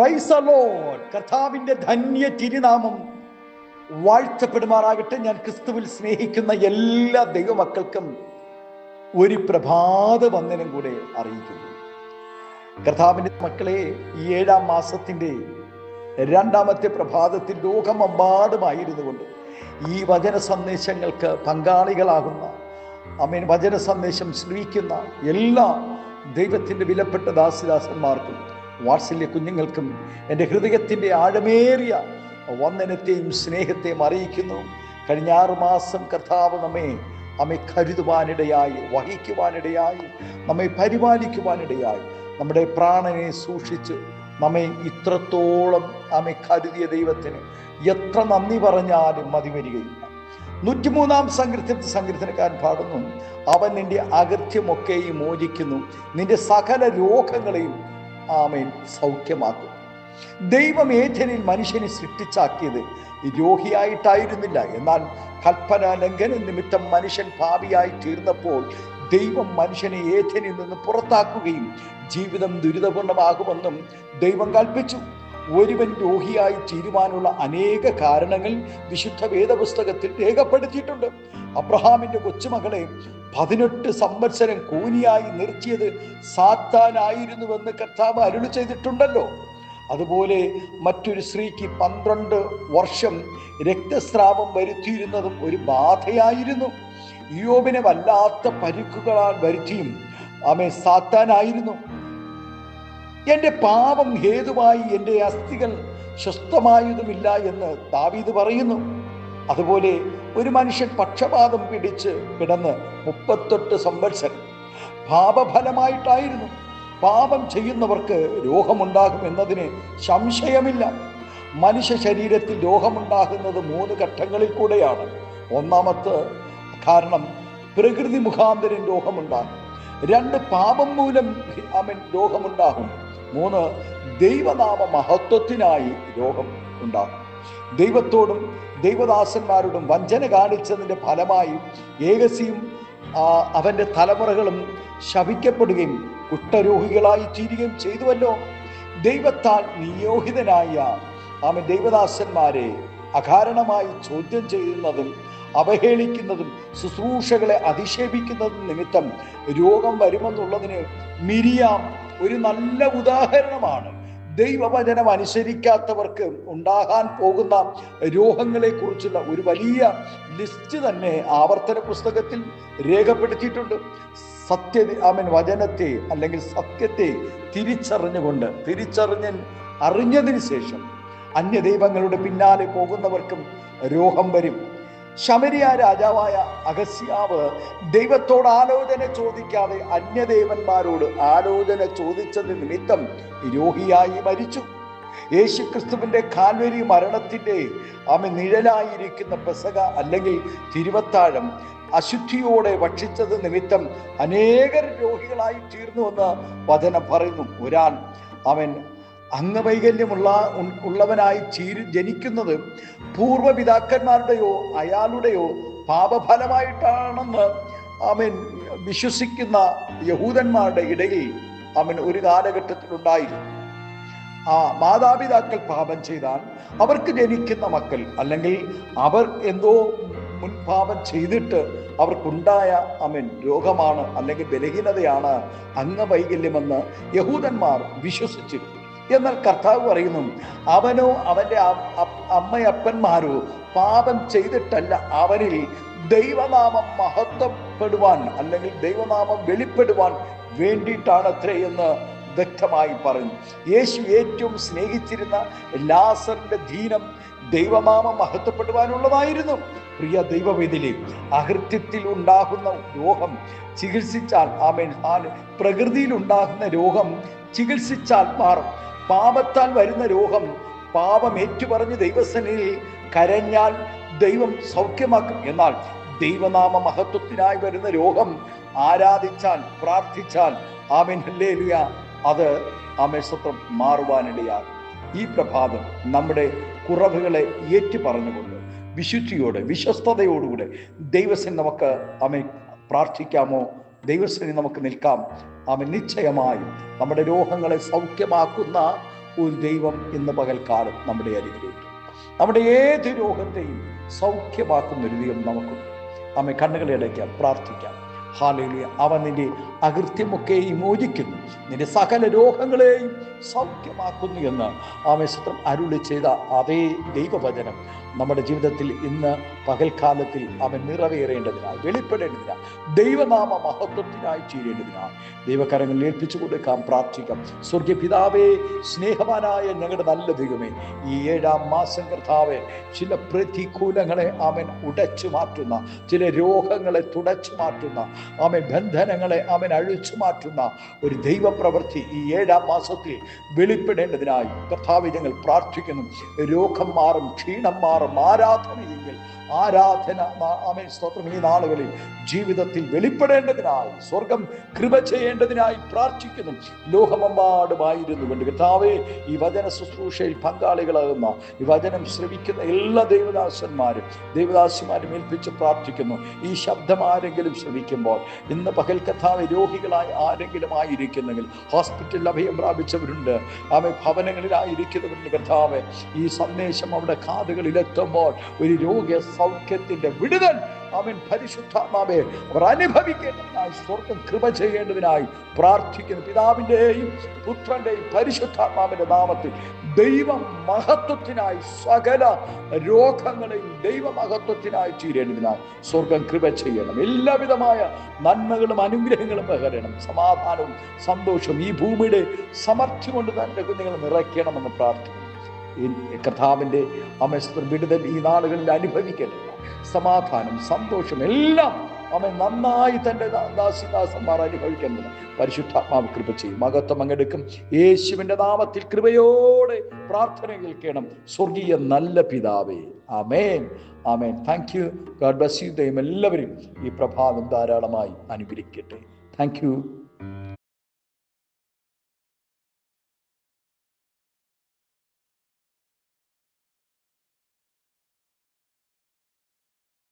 Praise the Lord. കർത്താവിന്റെ ധന്യ തിരുനാമം വാഴ്ത്തപ്പെടുമാറാകട്ടെ. ഞാൻ ക്രിസ്തുവിൽ സ്നേഹിക്കുന്ന എല്ലാ ദൈവമക്കൾക്കും ഒരു പ്രഭാത വന്ദനം കൂടെ അറിയിക്കുന്നു. കർത്താവിന്റെ മക്കളെ, ഈ 7-ാം മാസത്തിന്റെ 2-ാമത്തെ പ്രഭാതത്തിൽ ലോകമെമ്പാടുമായിരുന്നു കൊണ്ട് ഈ വചന സന്ദേശങ്ങൾക്ക് പങ്കാളികളാകുന്ന വചന സന്ദേശം ശ്രവിക്കുന്ന എല്ലാ ദൈവത്തിന്റെ വിലപ്പെട്ട ദാസിദാസന്മാർക്കും വാത്സല്യ കുഞ്ഞുങ്ങൾക്കും എൻ്റെ ഹൃദയത്തിൻ്റെ ആഴമേറിയ വന്ദനത്തെയും സ്നേഹത്തെയും അറിയിക്കുന്നു. കഴിഞ്ഞ 6 മാസം കർത്താവ് നമ്മെ കരുതുവാനിടയായി, വഹിക്കുവാനിടയായി, നമ്മെ പരിപാലിക്കുവാനിടയായി, നമ്മുടെ പ്രാണനെ സൂക്ഷിച്ച് നമ്മെ ഇത്രത്തോളം കരുതിയ ദൈവത്തിന് എത്ര നന്ദി പറഞ്ഞാലും മതി വരികയില്ല. 103-ാം സങ്കീർത്തനക്കാരൻ പാടുന്നു, അവൻ നിന്റെ അകൃത്യമൊക്കെയും മോചിക്കുന്നു, നിന്റെ സകല രോഗങ്ങളെയും സൗഖ്യമാക്കും. ദൈവം ഏഥനിൽ മനുഷ്യനെ സൃഷ്ടിച്ചാക്കിയത് രോഗിയായിട്ടായിരുന്നില്ല. എന്നാൽ കൽപ്പന ലംഘന നിമിത്തം മനുഷ്യൻ പാപിയായി തീർന്നപ്പോൾ ദൈവം മനുഷ്യനെ ഏഥനിൽ നിന്ന് പുറത്താക്കുകയും ജീവിതം ദുരിതപൂർണമാകുമെന്നും ദൈവം കൽപ്പിച്ചു. ഒരുവൻ രോഗിയായി തീരുവാനുള്ള അനേക കാരണങ്ങൾ വിശുദ്ധ വേദപുസ്തകത്തിൽ രേഖപ്പെടുത്തിയിട്ടുണ്ട്. അബ്രഹാമിന്റെ കൊച്ചുമകളെ 18 സംവത്സരം കൂനിയായി നിർത്തിയത് സാത്താനായിരുന്നുവെന്ന് കർത്താവ് അരുളി ചെയ്തിട്ടുണ്ടല്ലോ. അതുപോലെ മറ്റൊരു സ്ത്രീക്ക് 12 വർഷം രക്തസ്രാവം വരുത്തിയിരുന്നതും ഒരു ബാധയായിരുന്നു. യോബിനെ വല്ലാത്ത പരിക്കുകളാൽ വരുത്തിയും സാത്താനായിരുന്നു. എൻ്റെ പാപം ഹേതുവായി എൻ്റെ അസ്ഥികൾ സ്വസ്ഥമായതുമില്ല എന്ന് ദാവീദ് പറയുന്നു. അതുപോലെ ഒരു മനുഷ്യൻ പക്ഷപാതം പിടിച്ച് കിടന്ന് 38 സംവത്സരം പാപഫലമായിട്ടായിരുന്നു. പാപം ചെയ്യുന്നവർക്ക് രോഗമുണ്ടാകും എന്നതിന് സംശയമില്ല. മനുഷ്യ ശരീരത്തിൽ രോഗമുണ്ടാകുന്നത് 3 ഘട്ടങ്ങളിൽ കൂടെയാണ്. ഒന്നാമത്തെ കാരണം പ്രകൃതി മുഖാന്തരം രോഗമുണ്ടാകും. 2 പാപം മൂലം രോഗമുണ്ടാകും. 3 ദൈവനാമ മഹത്വത്തിനായി രോഗം ഉണ്ടാകും. ദൈവത്തോടും ദൈവദാസന്മാരോടും വഞ്ചന കാണിച്ചതിൻ്റെ ഫലമായി ഏകസിയും അവൻ്റെ തലമുറകളും ശപിക്കപ്പെടുകയും കുഷ്ഠരോഗികളായി തീരുകയും ചെയ്തുവല്ലോ. ദൈവത്താൽ നിയോഗിതനായ ദൈവദാസന്മാരെ അകാരണമായി ചോദ്യം ചെയ്യുന്നതും അവഹേളിക്കുന്നതും ശുശ്രൂഷകളെ അധിക്ഷേപിക്കുന്നതും നിമിത്തം രോഗം വരുമെന്നുള്ളതിന് മിരിയാം ഒരു നല്ല ഉദാഹരണമാണ്. ദൈവവചനം അനുസരിക്കാത്തവർക്ക് ഉണ്ടാകാൻ പോകുന്ന രോഗങ്ങളെ കുറിച്ചുള്ള ഒരു വലിയ ലിസ്റ്റ് തന്നെ ആവർത്തന പുസ്തകത്തിൽ രേഖപ്പെടുത്തിയിട്ടുണ്ട്. വചനത്തെ അല്ലെങ്കിൽ സത്യത്തെ അറിഞ്ഞതിന് ശേഷം അന്യദൈവങ്ങളുടെ പിന്നാലെ പോകുന്നവർക്കും രോഗം വരും. ശമരിയ രാജാവായ അഗസ്യാവ് ദൈവത്തോട് ആലോചന ചോദിക്കാതെ അന്യദേവന്മാരോട് ആലോചന ചോദിച്ചത് നിമിത്തം രോഗിയായി മരിച്ചു. യേശുക്രിസ്തുവിന്റെ കാൽവരി മരണത്തിന്റെ നിഴലായിരിക്കുന്ന പെസക അല്ലെങ്കിൽ തിരുവത്താഴം അശുദ്ധിയോടെ ഭക്ഷിച്ചത് നിമിത്തം അനേകർ രോഗികളായി തീർന്നുവെന്ന് വചനം പറയുന്നു. ഒരാൾ അംഗവൈകല്യമുള്ളവനായി ജനിക്കുന്നത് പൂർവ്വപിതാക്കന്മാരുടെയോ അയാളുടെയോ പാപഫലമായിട്ടാണെന്ന് വിശ്വസിക്കുന്ന യഹൂദന്മാരുടെ ഇടയിൽ ഒരു കാലഘട്ടത്തിലുണ്ടായിരുന്നു. മാതാപിതാക്കൾ പാപം ചെയ്താൽ അവർക്ക് ജനിക്കുന്ന മക്കൾ അല്ലെങ്കിൽ അവർ എന്തോ മുൻപാപം ചെയ്തിട്ട് അവർക്കുണ്ടായ രോഗമാണ് അല്ലെങ്കിൽ ബലഹീനതയാണ് അംഗവൈകല്യമെന്ന് യഹൂദന്മാർ വിശ്വസിച്ചിരുന്നു. എന്നാൽ കർത്താവ് പറയുന്നു, അവനോ അവൻ്റെ അമ്മയപ്പന്മാരോ പാപം ചെയ്തിട്ടല്ല, അവരിൽ ദൈവനാമം മഹത്വപ്പെടുവാൻ അല്ലെങ്കിൽ ദൈവനാമം വെളിപ്പെടുവാൻ വേണ്ടിയിട്ടാണത്രേ എന്ന് വ്യക്തമായി പറഞ്ഞു. യേശു ഏറ്റവും സ്നേഹിച്ചിരുന്ന ലാസറിന്റെ ദീനം ദൈവനാമം മഹത്വപ്പെടുവാനുള്ളതായിരുന്നു. പ്രിയ ദൈവവേദിലെ അകൃത്യത്തിൽ ഉണ്ടാകുന്ന രോഗം ചികിത്സിച്ചാൽ പ്രകൃതിയിൽ ഉണ്ടാകുന്ന രോഗം ചികിത്സിച്ചാൽ മാറും. പാപത്താൽ വരുന്ന രോഗം പാപം ഏറ്റുപറഞ്ഞ് ദൈവസന്നിധിയിൽ കരഞ്ഞാൽ ദൈവം സൗഖ്യമാക്കും. എന്നാൽ ദൈവനാമ മഹത്വത്തിനായി വരുന്ന രോഗം ആരാധിച്ചാൽ പ്രാർത്ഥിച്ചാൽ ഹല്ലേലൂയ അത് സ്വത്രം മാറുവാനിടയാകും. ഈ പ്രഭാതം നമ്മുടെ കുറവുകളെ ഏറ്റുപറഞ്ഞുകൊണ്ട് വിശുദ്ധിയോടെ വിശ്വസ്തയോടുകൂടെ ദൈവസന്നിധി നമുക്ക് പ്രാർത്ഥിക്കാമോ? ദൈവസന്നിധി നമുക്ക് നിൽക്കാം. നിശ്ചയമായും നമ്മുടെ രോഗങ്ങളെ സൗഖ്യമാക്കുന്ന ഒരു ദൈവം ഇന്ന് പകൽക്കാലം നമ്മുടെ അരികിലുണ്ട്. നമ്മുടെ ഏത് രോഗത്തെയും സൗഖ്യമാക്കുന്ന ഒരു ദൈവം നമുക്കുണ്ട്. ആമേൻ. കണ്ണുകളെ അടയ്ക്കാം, പ്രാർത്ഥിക്കാം. ഹല്ലേലൂയ. അവൻ നിന്റെ അകൃത്യമൊക്കെ മോചിക്കുന്നു, നിന്റെ സകല രോഗങ്ങളെയും സൗഖ്യമാക്കുന്നു എന്ന് ആമേൻ അരുളി ചെയ്ത അതേ ദൈവവചനം നമ്മുടെ ജീവിതത്തിൽ ഇന്ന് പകൽക്കാലത്തിൽ അവൻ നിറവേറേണ്ടതിനാൽ, വെളിപ്പെടേണ്ടതിനാൽ, ദൈവനാമ മഹത്വത്തിനായി തീരേണ്ടതിനാൽ ദൈവകരങ്ങളിൽ ഏൽപ്പിച്ചു കൊടുക്കാം, പ്രാർത്ഥിക്കാം. സ്വർഗീയ പിതാവേ, സ്നേഹവാനായ ഞങ്ങളുടെ നല്ല ദൈവമേ, ഈ 7-ാം മാസം കർത്താവേ, ചില പ്രതികൂലങ്ങളെ അവൻ ഉടച്ചു മാറ്റുന്ന, ചില രോഗങ്ങളെ തുടച്ചു മാറ്റുന്ന, അവൻ ബന്ധനങ്ങളെ അവൻ അഴിച്ചു മാറ്റുന്ന ഒരു ദൈവപ്രവൃത്തി ഈ 7-ാം മാസത്തിൽ വെളിപ്പെടേണ്ടതിനായി കർത്താവേ ഞങ്ങൾ പ്രാർത്ഥിക്കുന്നു. രോഗം മാറും, ക്ഷീണം മാറും, ആരാധനയെങ്കിൽ ആരാധന ആമേൻ സ്തോത്രം ഈ നാളുകളിൽ ജീവിതത്തിൽ വെളിപ്പെടേണ്ടതിനായി, സ്വർഗം കൃപ ചെയ്യേണ്ടതിനായി പ്രാർത്ഥിക്കുന്നു. ലോകമെമ്പാടുമായിരുന്നു കൊണ്ട് കർത്താവേ, ഈ വചന ശുശ്രൂഷയിൽ പങ്കാളികളാകുന്ന, ഈ വചനം ശ്രവിക്കുന്ന എല്ലാ ദൈവദാസിമാരും ഏൽപ്പിച്ച് പ്രാർത്ഥിക്കുന്നു. ഈ ശബ്ദം ആരെങ്കിലും ശ്രവിക്കുമ്പോൾ ഇന്ന് പകൽ കർത്താവേ, രോഗികളായി ആരെങ്കിലും ആയിരിക്കുന്നെങ്കിൽ, ഹോസ്പിറ്റലിൽ അഭയം പ്രാപിച്ചവരുണ്ട്, ആമേ ഭവനങ്ങളിലായിരിക്കുന്നവരുണ്ട് കർത്താവേ, ഈ സന്ദേശം അവിടെ കാതുകളിലെത്തുമ്പോൾ ഒരു രോഗ സൗഖ്യത്തിന്റെ വിടുതൽ അവൻ പരിശുദ്ധാത്മാവേ അവർ അനുഭവിക്കേണ്ടതിനായി, സ്വർഗം കൃപ ചെയ്യേണ്ടതിനായി പ്രാർത്ഥിക്കുന്നു. പിതാവിൻ്റെയും പുത്രന്റെയും പരിശുദ്ധാത്മാവിന്റെ നാമത്തിൽ ദൈവ മഹത്വത്തിനായി സകല രോഗങ്ങളെയും ദൈവമഹത്വത്തിനായി തീരേണ്ടതിനായി സ്വർഗം കൃപ ചെയ്യണം. എല്ലാവിധമായ നന്മകളും അനുഗ്രഹങ്ങളും പകരണം. സമാധാനവും സന്തോഷവും ഈ ഭൂമിയുടെ സമർത്ഥി കൊണ്ട് തന്നെ നിങ്ങൾ നിറയ്ക്കണമെന്ന് പ്രാർത്ഥിക്കുന്നു. കർത്താവിൻ്റെ അമസ്ത്ര വിടുതൽ ഈ നാളുകളിൽ അനുഭവിക്കേണ്ടത്, സമാധാനം, സന്തോഷം എല്ലാം അവൻ നന്നായി തൻ്റെ ദാസിദാസന്മാർ അനുഭവിക്കേണ്ടത് പരിശുദ്ധാത്മാവ് കൃപ ചെയ്യും. മഹത്വം അങ്ങെടുക്കും. യേശുവിൻ്റെ നാമത്തിൽ കൃപയോടെ പ്രാർത്ഥന കേൾക്കണം സ്വർഗീയ നല്ല പിതാവേ. Amen, amen. Thank you. God bless you. ദൈവം എല്ലാവരും ഈ പ്രഭാതം ധാരാളമായി അനുഗ്രഹിക്കട്ടെ. Thank U.